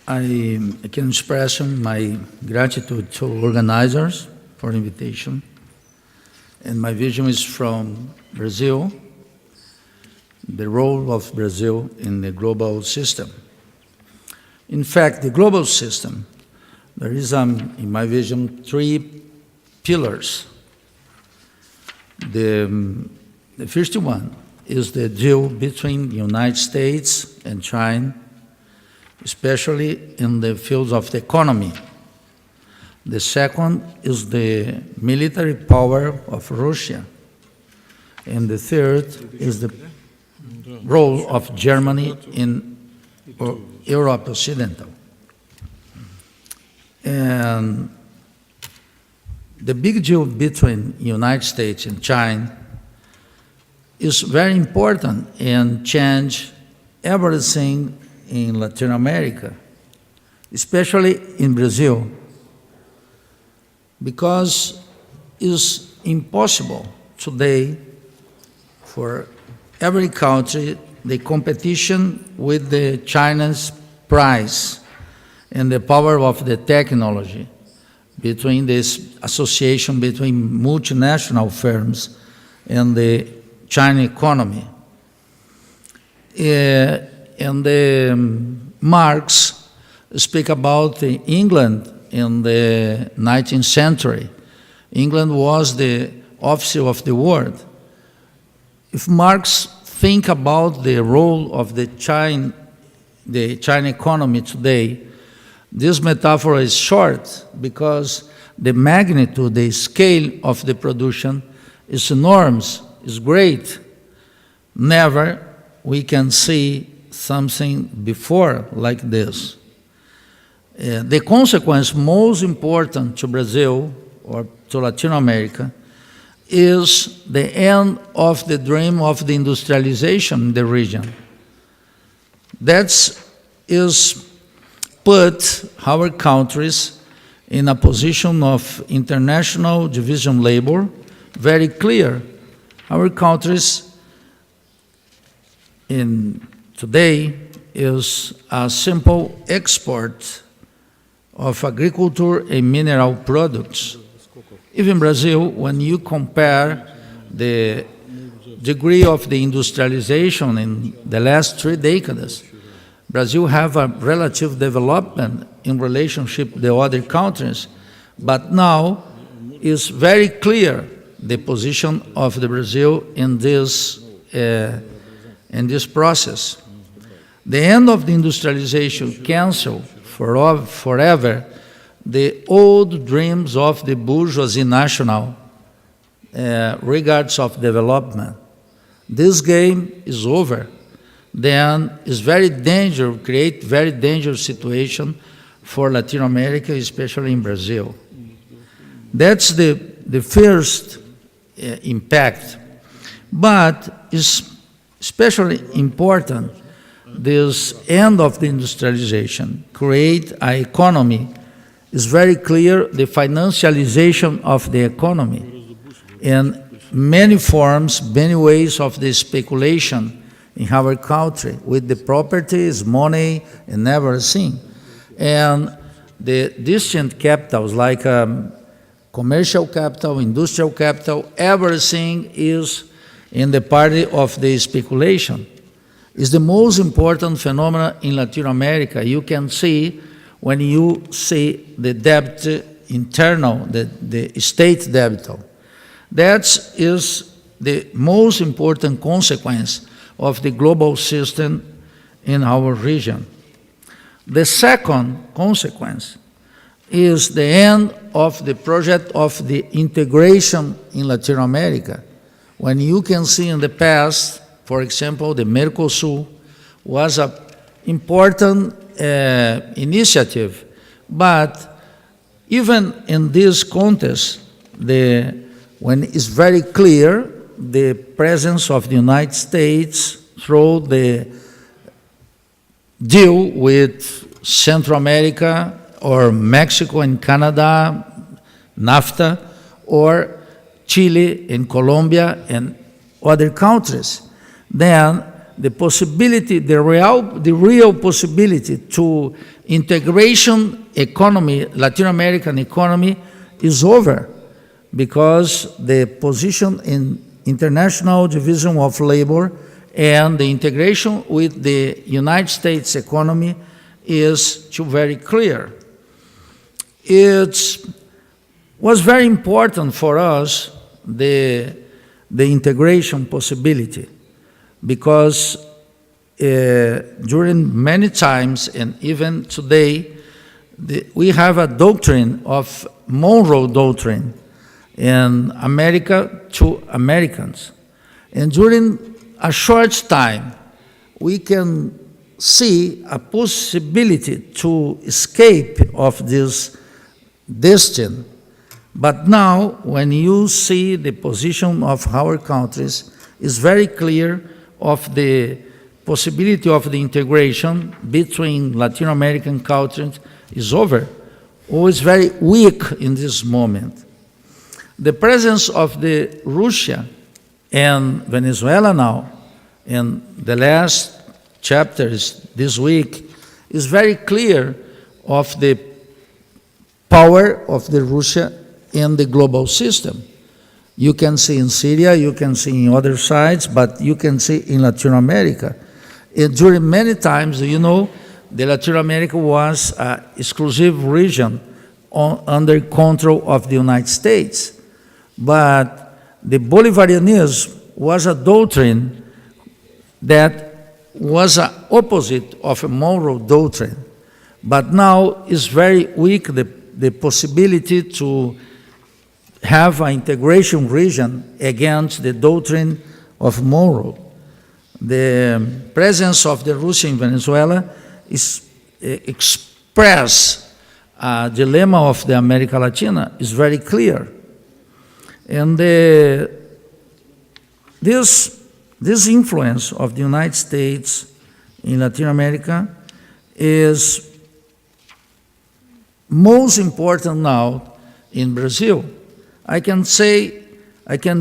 I can express my gratitude to organizers for the invitation. And my vision is from Brazil, the role of Brazil in the global system. In fact, the global system, there is, in my vision, three pillars. The first one is the deal between the United States and China, especially in the fields of the economy. The second is the military power of Russia. And the third is the role of Germany in Europe Occidental. And the big deal between the United States and China is very important and change everything in Latin America, especially in Brazil, because it's impossible today for every country the competition with the China's price and the power of the technology between this association between multinational firms and the China economy. And Marx speak about England in the 19th century. England was the officer of the world. If Marx think about the role of the China economy today, this metaphor is short because the magnitude, the scale of the production is enormous, is great. Never we can see something before like this. The consequence most important to Brazil or to Latin America is the end of the dream of the industrialization in the region. That is put our countries in a position of international division labor, very clear. Our countries today is a simple export of agriculture and mineral products. Even Brazil, when you compare the degree of the industrialization in the last 3 decades, Brazil have a relative development in relationship to the other countries, but now is very clear the position of the Brazil in this process. The end of the industrialization cancel forever the old dreams of the bourgeoisie national regards of development. This game is over. Then it's very dangerous, create very dangerous situation for Latin America, especially in Brazil. That's the first impact. But it's especially important, this end of the industrialization, create an economy. It's very clear the financialization of the economy and many forms, many ways of the speculation in our country with the properties, money, and everything. And the distant capitals like commercial capital, industrial capital, everything is in the party of the speculation. It's the most important phenomenon in Latin America. You can see when you see the debt internal, the state debt. That is the most important consequence of the global system in our region. The second consequence is the end of the project of the integration in Latin America. When you can see in the past, for example, the Mercosur was an important initiative, but even in this context, when it's very clear the presence of the United States through the deal with Central America or Mexico and Canada, NAFTA, or Chile and Colombia and other countries, then the possibility, the real possibility to integration economy, Latin American economy, is over, because the position in International Division of Labor and the integration with the United States economy is too very clear. It was very important for us, the integration possibility, because during many times, and even today, we have a doctrine of Monroe Doctrine in America to Americans. And during a short time, we can see a possibility to escape of this destiny. But now, when you see the position of our countries, it's very clear of the possibility of the integration between Latin American countries is over, or is very weak in this moment. The presence of the Russia and Venezuela now, in the last chapters this week, is very clear of the power of the Russia in the global system. You can see in Syria, you can see in other sides, but you can see in Latin America. And during many times, you know, the Latin America was an exclusive region under control of the United States. But the Bolivarianism was a doctrine that was an opposite of a Monroe Doctrine. But now is very weak the possibility to have an integration region against the doctrine of Monroe. The presence of the Russia in Venezuela is express a dilemma of the America Latina is very clear. And this influence of the United States in Latin America is most important now in Brazil. I can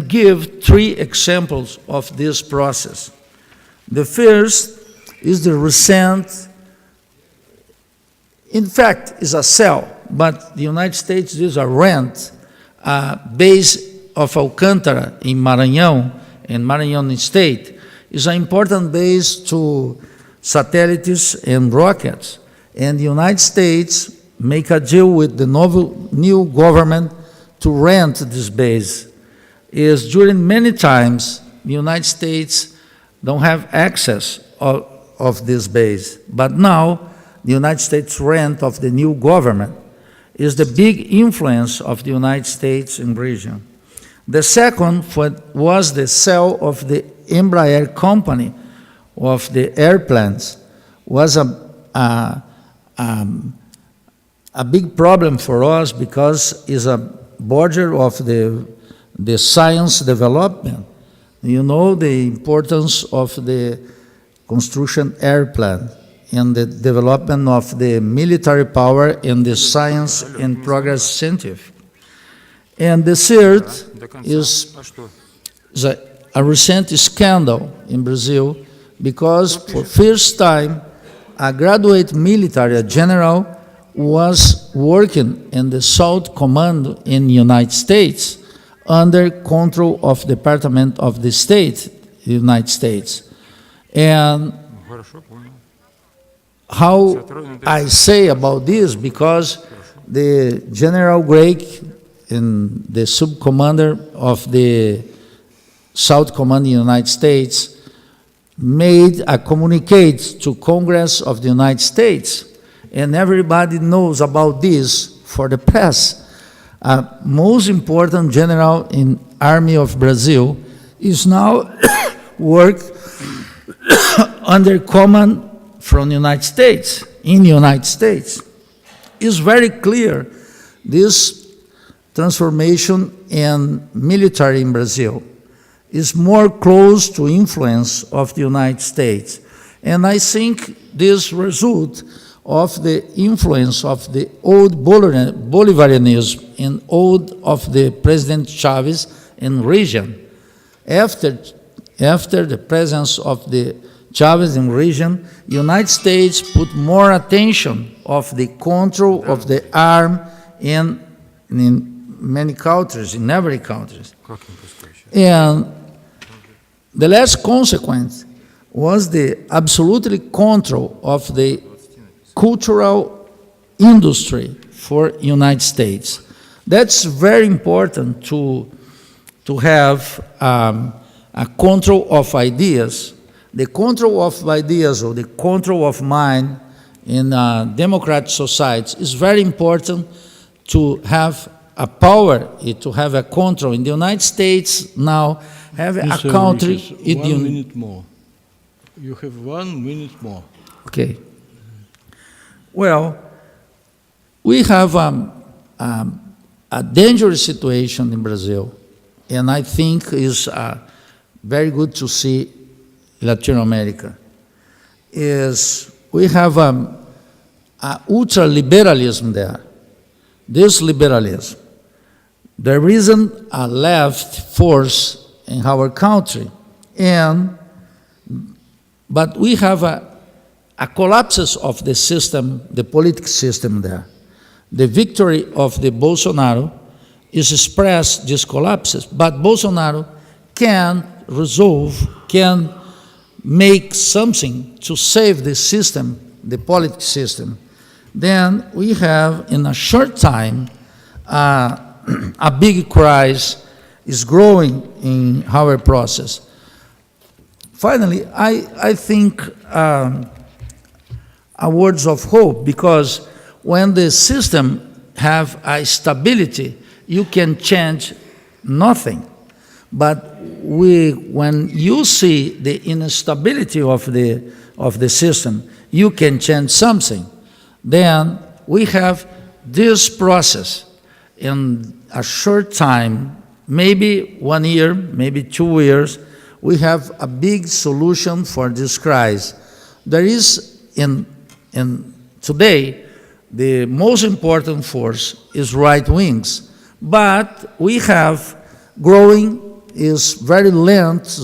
give 3 examples of this process. The first is the recent, in fact, is a sale, but the United States is a rent base of Alcântara in Maranhão State, is an important base to satellites and rockets. And the United States make a deal with the new government to rent this base. Is during many times, the United States don't have access of this base. But now, the United States rent of the new government is the big influence of the United States in the region. The second was the sale of the Embraer company of the airplanes. Was a big problem for us because it's a border of the science development. You know the importance of the construction airplane and the development of the military power in the science and progress scientific. And the third is a recent scandal in Brazil because for first time a graduate military general was working in the South Command in the United States under control of the Department of the State, the United States. And how I say about this, because the General Drake, and the sub-commander of the South Command in the United States, made a communique to Congress of the United States, and everybody knows about this for the press. Most important general in Army of Brazil is now work under command from the United States, in the United States. It's very clear this transformation in military in Brazil is more close to influence of the United States. And I think this result of the influence of the old Bolivarianism and old of the President Chavez in region. After the presence of the Chavez in region, United States put more attention of the control of the arm in many countries, in every country. And the last consequence was the absolutely control of the cultural industry for United States. That's very important to have a control of ideas. The control of ideas or the control of mind in democratic societies is very important to have a power, to have a control. In the United States now, have a country... Ouriques, 1 minute more. You have 1 minute more. Okay. Well, we have a dangerous situation in Brazil, and I think is very good to see Latin America, is we have ultra-liberalism there. This liberalism, there isn't a left force in our country, but we have a collapse of the system, the political system there. The victory of the Bolsonaro is expressed this collapses, but Bolsonaro can resolve, can make something to save the system, the political system. Then we have, in a short time, a big crisis is growing in our process. Finally, I think words of hope, because when the system have a stability, you can change nothing. But when you see the instability of the system, you can change something. Then we have this process in a short time, maybe 1 year, maybe 2 years, we have a big solution for this crisis. There is, today, the most important force is right wings, but we have growing is very lent,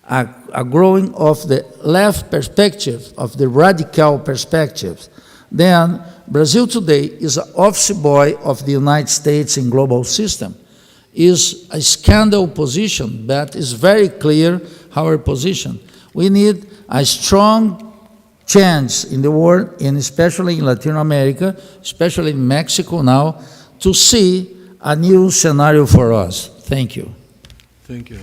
a growing of the left perspective, of the radical perspectives. Then Brazil today is an office boy of the United States in global system. Is a scandal position, but is very clear our position. We need a strong change in the world, and especially in Latin America, especially in Mexico now, to see a new scenario for us. Thank you. Thank you.